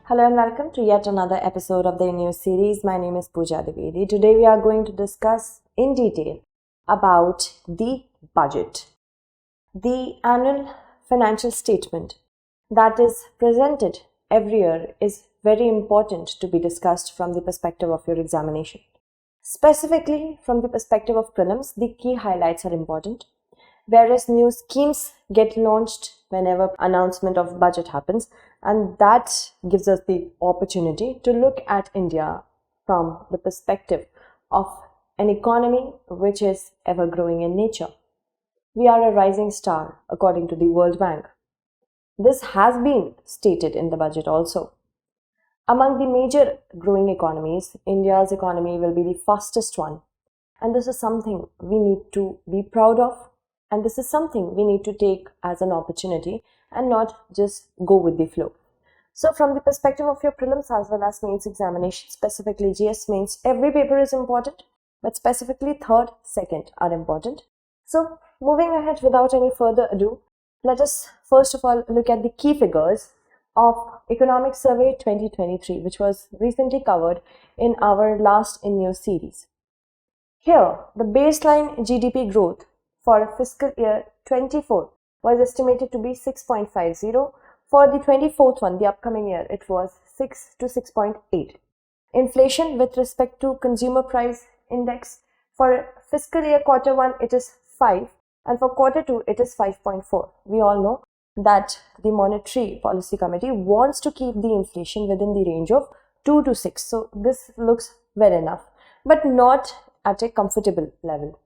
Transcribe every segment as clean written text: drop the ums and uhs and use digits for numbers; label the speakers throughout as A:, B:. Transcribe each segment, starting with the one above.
A: Hello and welcome to yet another episode of the news series. My name is Pooja Dwivedi. Today we are going to discuss in detail about the budget. The annual financial statement that is presented every year is very important to be discussed from the perspective of your examination. Specifically from the perspective of prelims, the key highlights are important. Various new schemes get launched whenever announcement of budget happens, and that gives us the opportunity to look at India from the perspective of an economy which is ever growing in nature. We are a rising star according to the World Bank. This has been stated in the budget also. Among the major growing economies, India's economy will be the fastest one, and this is something we need to be proud of. And this is something we need to take as an opportunity and not just go with the flow. So from the perspective of your prelims as well as mains examination, specifically GS mains, every paper is important, but specifically third, second are important. So moving ahead without any further ado, let us first of all look at the key figures of Economic Survey 2023, which was recently covered in our last in news series. Here, the baseline GDP growth for fiscal year 24 was estimated to be 6.50. For the 24th one, the upcoming year, it was 6 to 6.8. Inflation with respect to consumer price index for fiscal year quarter 1, it is 5, and for quarter 2, it is 5.4. We all know that the Monetary Policy Committee wants to keep the inflation within the range of 2 to 6. So this looks well enough, but not at a comfortable level.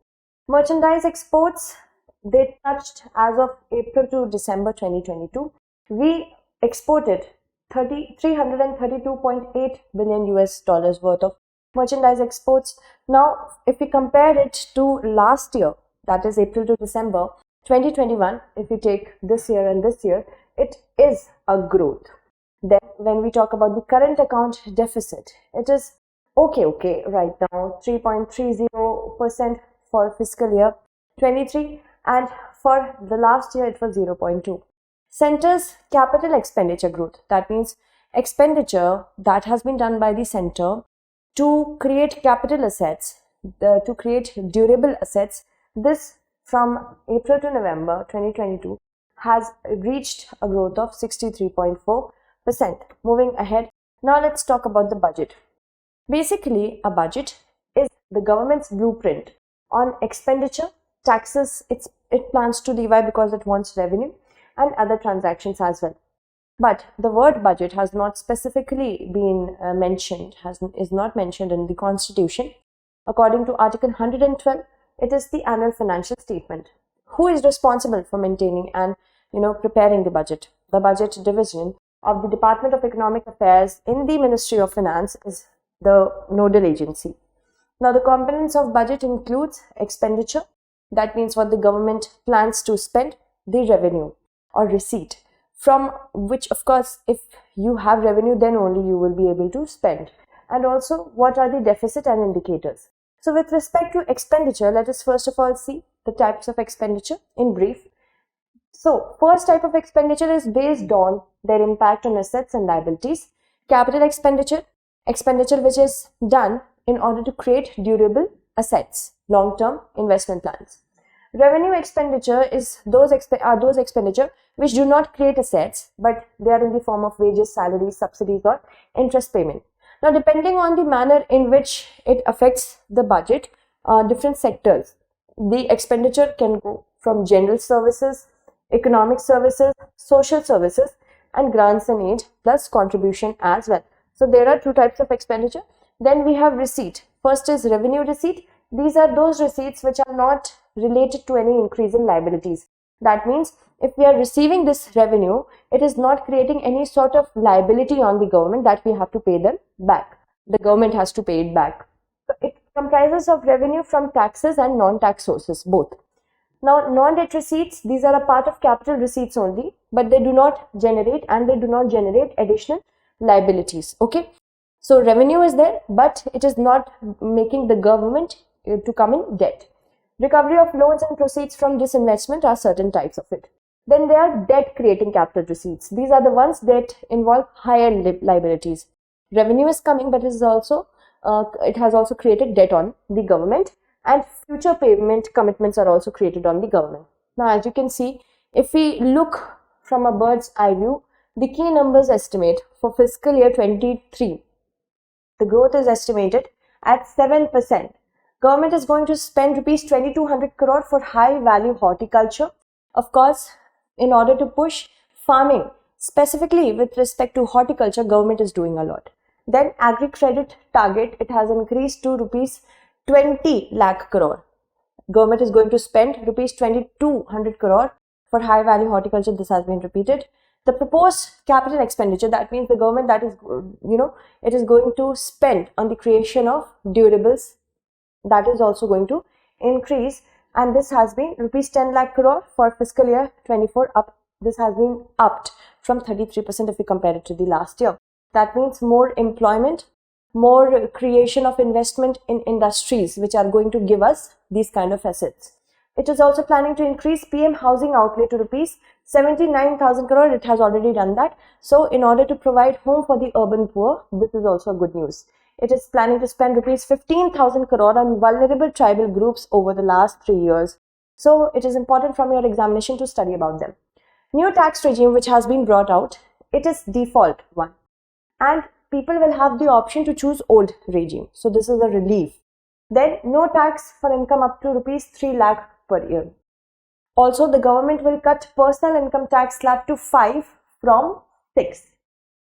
A: Merchandise exports, they touched as of April to December 2022. We exported $332.8 billion worth of merchandise exports. Now, if we compare it to last year, that is April to December 2021, if we take this year and this year, it is a growth. Then when we talk about the current account deficit, it is okay right now, 3.30% for fiscal year 23, and for the last year it was 0.2. Centre's capital expenditure growth, that means expenditure that has been done by the center to create capital assets, to create durable assets, this from April to November 2022 has reached a growth of 63.4%. Moving ahead, now let's talk about the budget. Basically, a budget is the government's blueprint on expenditure, taxes, it plans to divide because it wants revenue, and other transactions as well. But the word budget has not specifically been mentioned, is not mentioned in the Constitution. According to Article 112, it is the annual financial statement. Who is responsible for maintaining and preparing the budget? The budget division of the Department of Economic Affairs in the Ministry of Finance is the nodal agency. Now, the components of budget includes expenditure, that means what the government plans to spend, the revenue or receipt, from which, of course, if you have revenue, then only you will be able to spend. And also, what are the deficit and indicators? So, with respect to expenditure, let us first of all see the types of expenditure in brief. So, first type of expenditure is based on their impact on assets and liabilities. Capital expenditure which is done in order to create durable assets, long-term investment plans. Revenue expenditure is those expenditure which do not create assets, but they are in the form of wages, salaries, subsidies, or interest payment. Now, depending on the manner in which it affects the budget, different sectors, the expenditure can go from general services, economic services, social services, and grants and aid plus contribution as well. So there are two types of expenditure. Then we have receipt. First is revenue receipt. These are those receipts which are not related to any increase in liabilities. That means if we are receiving this revenue, it is not creating any sort of liability on the government that we have to pay them back. The government has to pay it back. So it comprises of revenue from taxes and non-tax sources, both. Now, non-debt receipts, these are a part of capital receipts only, but they do not generate additional liabilities. Okay. So revenue is there, but it is not making the government to come in debt. Recovery of loans and proceeds from disinvestment are certain types of it. Then there are debt creating capital receipts. These are the ones that involve higher liabilities. Revenue is coming, but it has also created debt on the government, and future payment commitments are also created on the government. Now, as you can see, if we look from a bird's eye view, the key numbers estimate for fiscal year 23, the growth is estimated at 7%. Government is going to spend rupees 2200 crore for high value horticulture. Of course, in order to push farming, specifically with respect to horticulture, government is doing a lot. Then agri credit target, it has increased to rupees 20 lakh crore. Government is going to spend rupees 2200 crore for high value horticulture. This has been repeated. The proposed capital expenditure, that means the government that is, it is going to spend on the creation of durables, that is also going to increase, and this has been rupees 10 lakh crore for fiscal year 24 up. This has been upped from 33% if we compare it to the last year. That means more employment, more creation of investment in industries which are going to give us these kind of assets. It is also planning to increase PM housing outlay to rupees 79,000 crore. It has already done that. So in order to provide home for the urban poor, this is also good news. It is planning to spend rupees 15,000 crore on vulnerable tribal groups over the last 3 years. So it is important from your examination to study about them. New tax regime which has been brought out, it is default one, and people will have the option to choose old regime. So this is a relief. Then no tax for income up to rupees 3 lakh per year. Also, the government will cut personal income tax slab to 5 from 6.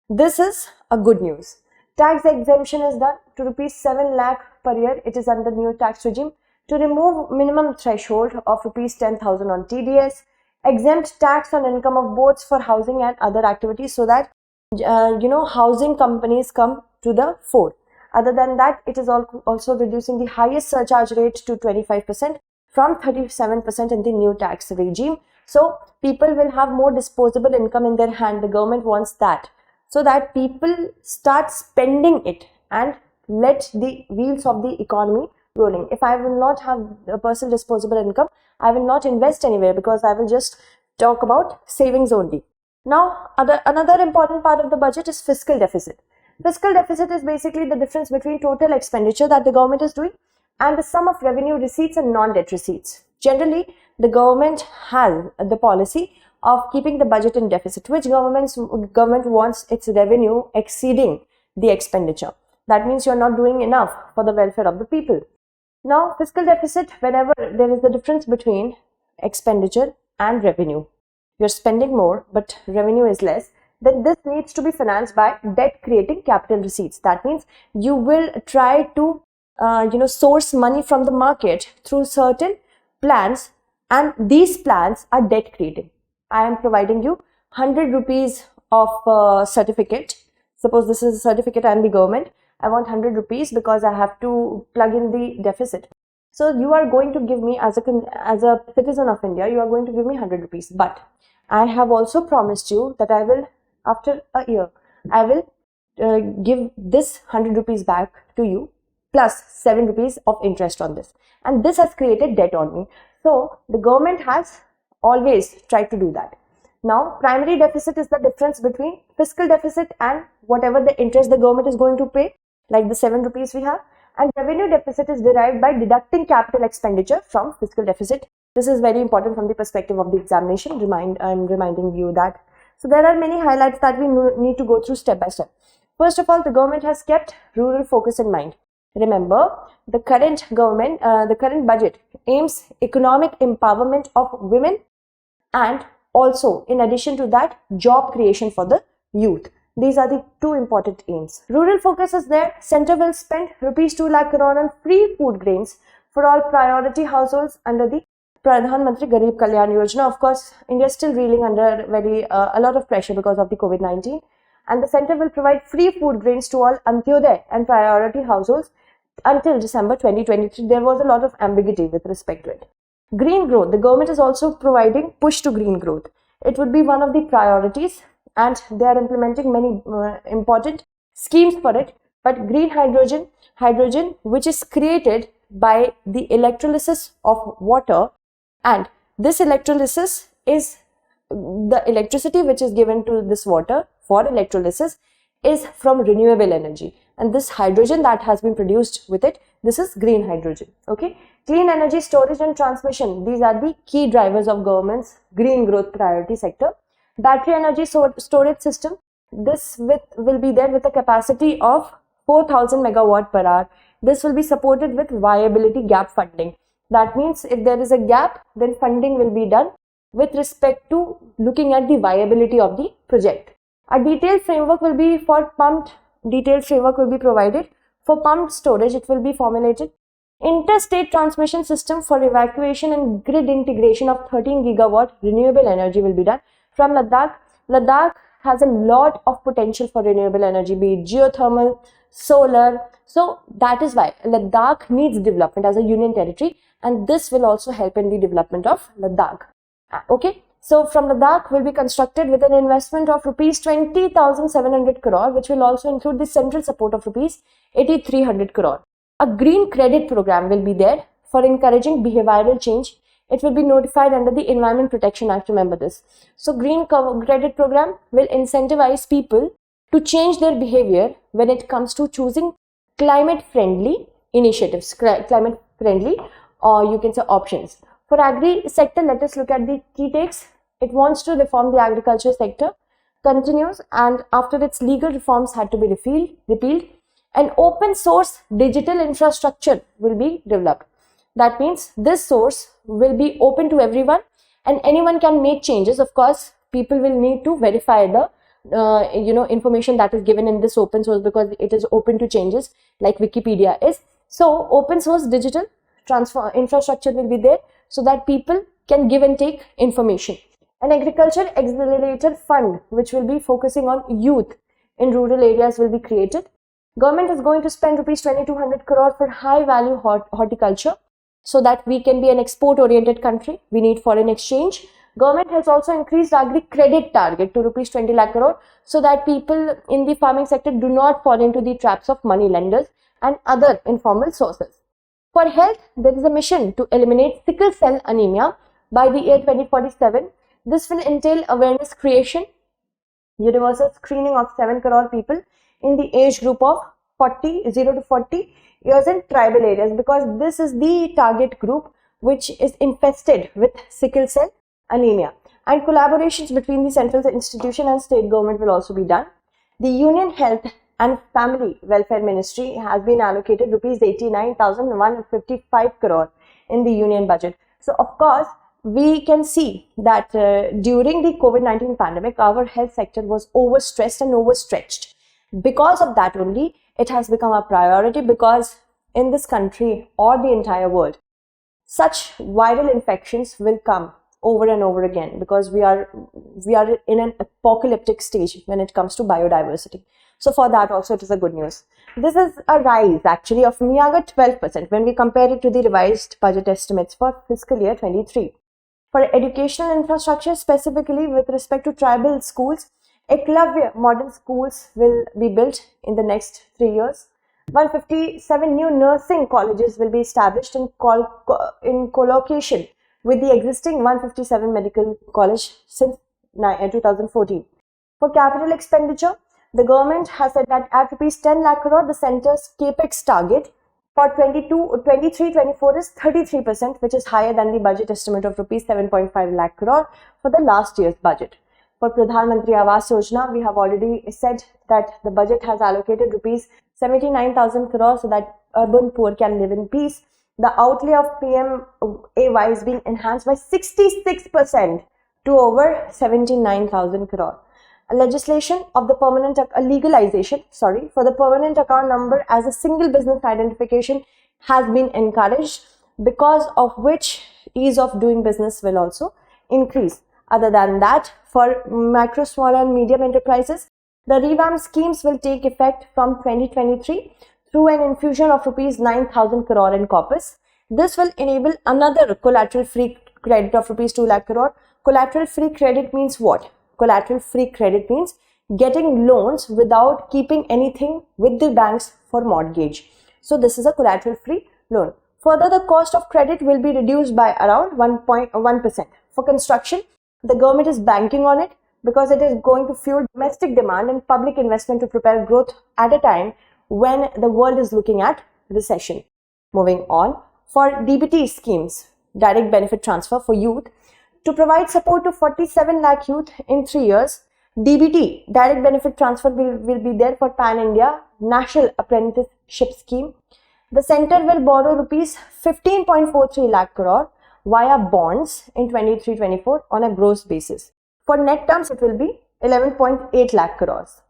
A: This is a good news. Tax exemption is done to rupees 7 lakh per year. It is under new tax regime. To remove minimum threshold of rupees 10,000 on TDS, exempt tax on income of boats for housing and other activities, so that housing companies come to the fore. Other than that, it is also reducing the highest surcharge rate to 25% from 37% in the new tax regime. So people will have more disposable income in their hand. The government wants that, so that people start spending it and let the wheels of the economy rolling. If I will not have a personal disposable income, I will not invest anywhere, because I will just talk about savings only. Now, another important part of the budget is fiscal deficit. Fiscal deficit is basically the difference between total expenditure that the government is doing and the sum of revenue receipts and non-debt receipts. Generally, the government has the policy of keeping the budget in deficit, which government wants its revenue exceeding the expenditure. That means you're not doing enough for the welfare of the people. Now, fiscal deficit, whenever there is the difference between expenditure and revenue, you're spending more but revenue is less, then this needs to be financed by debt creating capital receipts. That means you will try to source money from the market through certain plans, and these plans are debt creating. I am providing you 100 rupees of certificate. Suppose this is a certificate and the government. I want 100 rupees because I have to plug in the deficit. So you are going to give me, as a citizen of India, you are going to give me 100 rupees. But I have also promised you that I will, after a year, I will give this 100 rupees back to you plus 7 rupees of interest on this. And this has created debt on me. So the government has always tried to do that. Now, primary deficit is the difference between fiscal deficit and whatever the interest the government is going to pay, like the 7 rupees we have. And revenue deficit is derived by deducting capital expenditure from fiscal deficit. This is very important from the perspective of the examination. I'm reminding you that. So there are many highlights that we need to go through step by step. First of all, the government has kept rural focus in mind. Remember, the current budget aims economic empowerment of women, and also, in addition to that, job creation for the youth. These are the two important aims. Rural focus is there. Center will spend rupees 2 lakh crore on free food grains for all priority households under the Pradhan Mantri Garib Kalyan Yojana. Of course, India is still reeling under a lot of pressure because of the COVID-19. And the center will provide free food grains to all Antyodaya and priority households until December 2023. There was a lot of ambiguity with respect to it. Green growth. The government is also providing push to green growth. It would be one of the priorities, and they are implementing many important schemes for it. But green hydrogen which is created by the electrolysis of water, and this electrolysis is the electricity which is given to this water for electrolysis is from renewable energy, and this hydrogen that has been produced with it, this is green hydrogen. Okay, clean energy storage and transmission, these are the key drivers of government's green growth priority sector. Battery energy storage system, this will be there with a capacity of 4,000 megawatt per hour. This will be supported with viability gap funding. That means if there is a gap, then funding will be done with respect to looking at the viability of the project. A detailed framework will be provided for pumped storage. It will be formulated. Interstate transmission system for evacuation and grid integration of 13 gigawatt renewable energy will be done from Ladakh. Ladakh has a lot of potential for renewable energy, be it geothermal, solar. So that is why Ladakh needs development as a union territory, and this will also help in the development of Ladakh. Okay, so from Ladakh will be constructed with an investment of rupees 20,700 crore, which will also include the central support of rupees 8,300 crore. A green credit program will be there for encouraging behavioral change. It will be notified under the Environment Protection Act, remember this. So green credit program will incentivize people to change their behavior when it comes to choosing climate friendly initiatives, climate friendly, or you can say options. For agri sector, let us look at the key takes. It wants to reform the agriculture sector, continues, and after its legal reforms had to be repealed, an open source digital infrastructure will be developed. That means this source will be open to everyone and anyone can make changes. Of course, people will need to verify the information that is given in this open source, because it is open to changes like Wikipedia is. So open source digital infrastructure will be there so that people can give and take information. An agriculture accelerator fund which will be focusing on youth in rural areas will be created. Government is going to spend rupees 2,200 crore for high value horticulture so that we can be an export oriented country. We need foreign exchange. Government has also increased agri credit target to rupees 20 lakh crore so that people in the farming sector do not fall into the traps of money lenders and other informal sources. For health, there is a mission to eliminate sickle cell anemia by the year 2047. This will entail awareness creation, universal screening of 7 crore people in the age group of 0 to 40 years in tribal areas, because this is the target group which is infested with sickle cell anemia. And collaborations between the central institution and state government will also be done. The Union Health and Family Welfare Ministry has been allocated rupees 89,155 crore in the union budget. So of course, we can see that during the COVID-19 pandemic, our health sector was overstressed and overstretched. Because of that only, it has become a priority, because in this country or the entire world, such viral infections will come over and over again, because we are in an apocalyptic stage when it comes to biodiversity. So for that also it is a good news. This is a rise actually of mere 12% when we compare it to the revised budget estimates for fiscal year 23. For educational infrastructure, specifically with respect to tribal schools, 𝐏𝐤 modern schools will be built in the next 3 years. 157 new nursing colleges will be established in collocation with the existing 157 medical college since 2014. For capital expenditure, the government has said that at rupees 10 lakh crore, the centre's capex target for 23-24 is 33%, which is higher than the budget estimate of rupees 7.5 lakh crore for the last year's budget. For Pradhan Mantri Awas Yojana, we have already said that the budget has allocated rupees 79,000 crore so that urban poor can live in peace. The outlay of PMAY is being enhanced by 66% to over 79,000 crore. A legislation of the legalization for the permanent account number as a single business identification has been encouraged, because of which ease of doing business will also increase. Other than that, for micro, small and medium enterprises, the revamped schemes will take effect from 2023 through an infusion of rupees 9,000 crore in corpus. This will enable another collateral-free credit of rupees 2 lakh crore. Collateral-free credit means what? Collateral-free credit means getting loans without keeping anything with the banks for mortgage. So this is a collateral-free loan. Further, the cost of credit will be reduced by around 1%. For construction, The government is banking on it because it is going to fuel domestic demand and public investment to propel growth at a time when the world is looking at recession. Moving on, for DBT schemes, direct benefit transfer for youth, to provide support to 47 lakh youth in 3 years, DBT, direct benefit transfer, will be there for Pan-India National Apprenticeship Scheme. The center will borrow rupees 15.43 lakh crore via bonds in 23-24 on a gross basis. For net terms, it will be 11.8 lakh crores.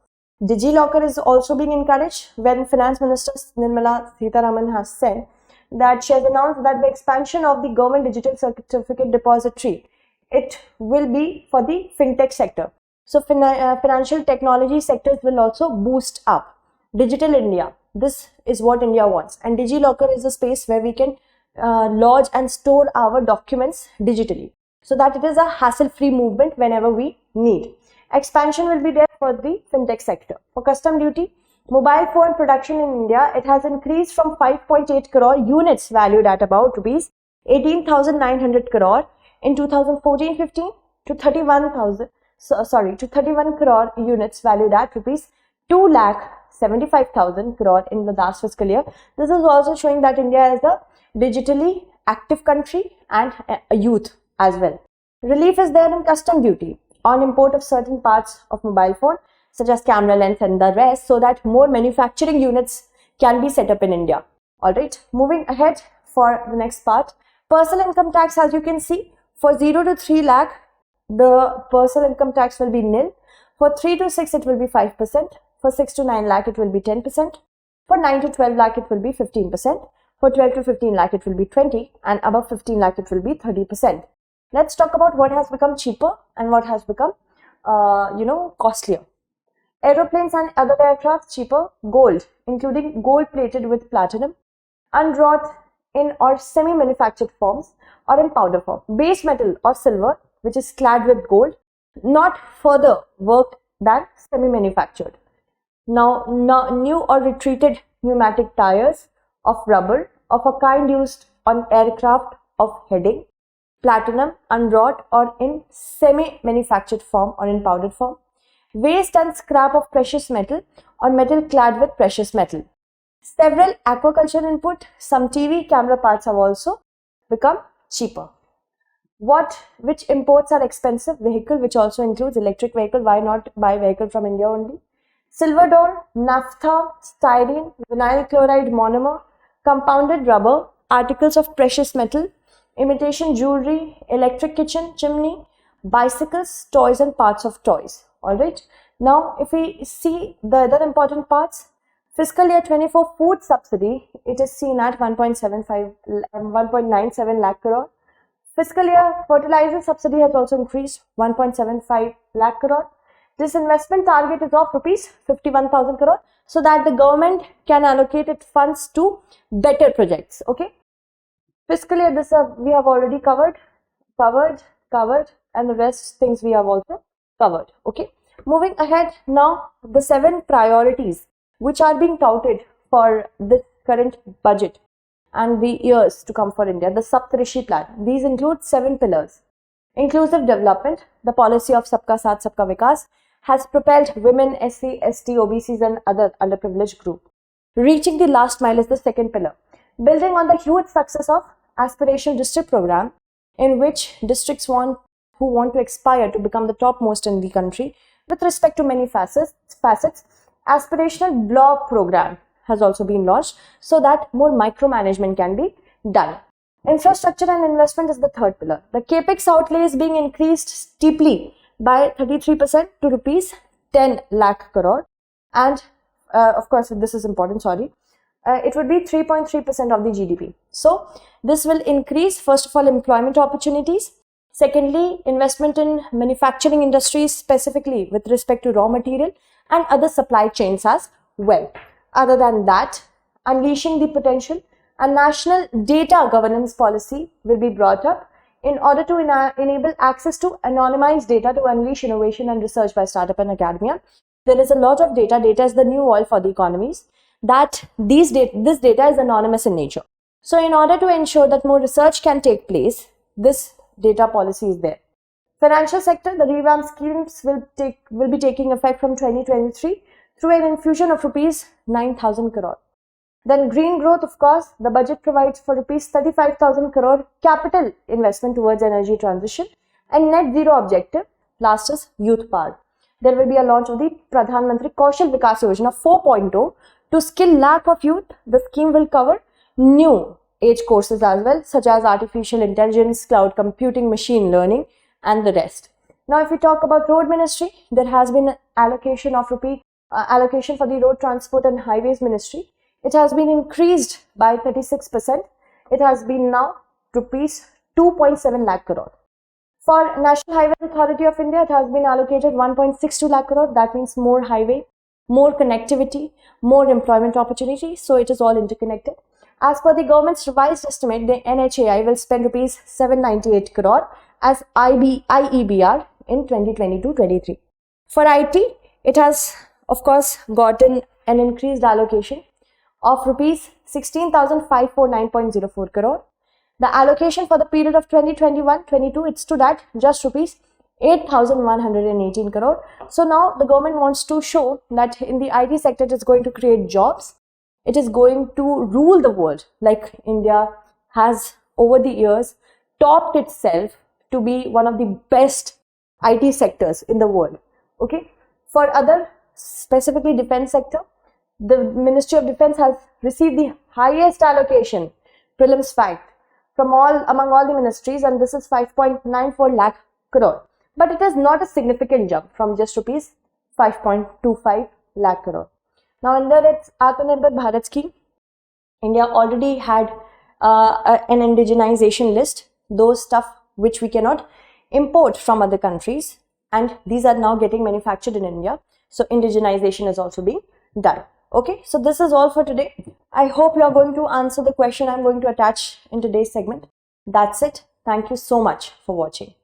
A: DigiLocker is also being encouraged when Finance Minister Nirmala Sitharaman has said that she has announced that the expansion of the government digital certificate depository, it will be for the fintech sector. So financial technology sectors will also boost up. Digital India, this is what India wants, and DigiLocker is a space where we can lodge and store our documents digitally, so that it is a hassle-free movement whenever we need. Expansion will be there for the fintech sector. For custom duty, mobile phone production in India, it has increased from 5.8 crore units valued at about rupees 18,900 crore in 2014-15 to 31 crore units valued at rupees 2,75,000 crore in the last fiscal year. This is also showing that India is a digitally active country and a youth as well. Relief is there in custom duty on import of certain parts of mobile phone such as camera lens and the rest, so that more manufacturing units can be set up in India. Alright, moving ahead for the next part. Personal income tax, as you can see, for 0 to 3 lakh, the personal income tax will be nil. For 3 to 6, it will be 5%. For 6 to 9 lakh, it will be 10%. For 9 to 12 lakh, it will be 15%. For 12 to 15 lakh, it will be 20%. And above 15 lakh, it will be 30%. Let's talk about what has become cheaper and what has become, costlier. Aeroplanes and other aircraft cheaper. Gold, including gold plated with platinum, unwrought in or semi-manufactured forms or in powder form. Base metal or silver, which is clad with gold, not further worked than semi-manufactured. Now, new or retreated pneumatic tires of rubber of a kind used on aircraft of heading, platinum, unwrought or in semi-manufactured form or in powdered form. Waste and scrap of precious metal or metal clad with precious metal. Several aquaculture input, some TV camera parts have also become cheaper. Which imports are expensive? Vehicle, which also includes electric vehicle. Why not buy vehicle from India only? Silver door, naphtha, styrene, vinyl chloride monomer, compounded rubber, articles of precious metal, imitation jewelry, electric kitchen chimney, bicycles, toys and parts of toys. Alright, now if we see the other important parts, fiscal year 24 food subsidy, it is seen at 1.97 lakh crore. Fiscal year fertilizer subsidy has also increased 1.75 lakh crore. This investment target is of rupees 51,000 crore, so that the government can allocate its funds to better projects. Okay. Fiscal year, this we have already covered, and the rest things we have also covered. Okay. Moving ahead now, the 7 priorities which are being touted for this current budget and the years to come for India, the Saptarishi plan. These include 7 pillars. Inclusive development, the policy of Sabka Saath Sabka Vikas has propelled women, SC, ST, OBCs and other underprivileged group. Reaching the last mile is the second pillar. Building on the huge success of aspirational district program, in which districts who want to aspire to become the topmost in the country with respect to many facets, aspirational block program has also been launched, so that more micromanagement can be done. Infrastructure and investment is the third pillar. The capex outlay is being increased steeply by 33% to rupees 10 lakh crore, and of course this is important, it would be 3.3% of the GDP. So this will increase, first of all, employment opportunities. Secondly, investment in manufacturing industries, specifically with respect to raw material and other supply chains as well. Other than that, unleashing the potential, a national data governance policy will be brought up in order to enable access to anonymized data to unleash innovation and research by startup and academia. There is a lot of data. Data is the new oil for the economies. This data is anonymous in nature. So in order to ensure that more research can take place, this data policy is there. Financial sector, the revamped schemes will be taking effect from 2023 through an infusion of rupees 9,000 crore. Then green growth, of course, the budget provides for rupees 35,000 crore capital investment towards energy transition and net zero objective. Last is youth power. There will be a launch of the Pradhan Mantri 𝐾𝐈 𝐿𝐴 4.0 to skill lack of youth. The scheme will cover new age courses as well, such as artificial intelligence, cloud computing, machine learning, and the rest. Now, if we talk about road ministry, there has been allocation of allocation for the road transport and highways ministry. It has been increased by 36%. It has been now rupees 2.7 lakh crore. For National Highway Authority of India, it has been allocated 1.62 lakh crore. That means more highway, more connectivity, more employment opportunities. So it is all interconnected. As per the government's revised estimate, the NHAI will spend rupees 798 crore as IEBR in 2022-23. For IT, it has of course gotten an increased allocation of rupees 16,549.04 crore. The allocation for the period of 2021-22, it stood at just rupees 8,118 crore. So now the government wants to show that in the IT sector it is going to create jobs. It is going to rule the world, like India has over the years topped itself to be one of the best IT sectors in the world. Okay. For other, specifically defense sector, the Ministry of Defense has received the highest allocation, prelims fact, from among all the ministries, and this is 5.94 lakh crore. But it is not a significant jump from just rupees 5.25 lakh crore. Now, under its Atmanirbhar Bharat scheme, India already had an indigenization list, those stuff which we cannot import from other countries, and these are now getting manufactured in India. So indigenization is also being done. Okay, so this is all for today. I hope you are going to answer the question I'm going to attach in today's segment. That's it. Thank you so much for watching.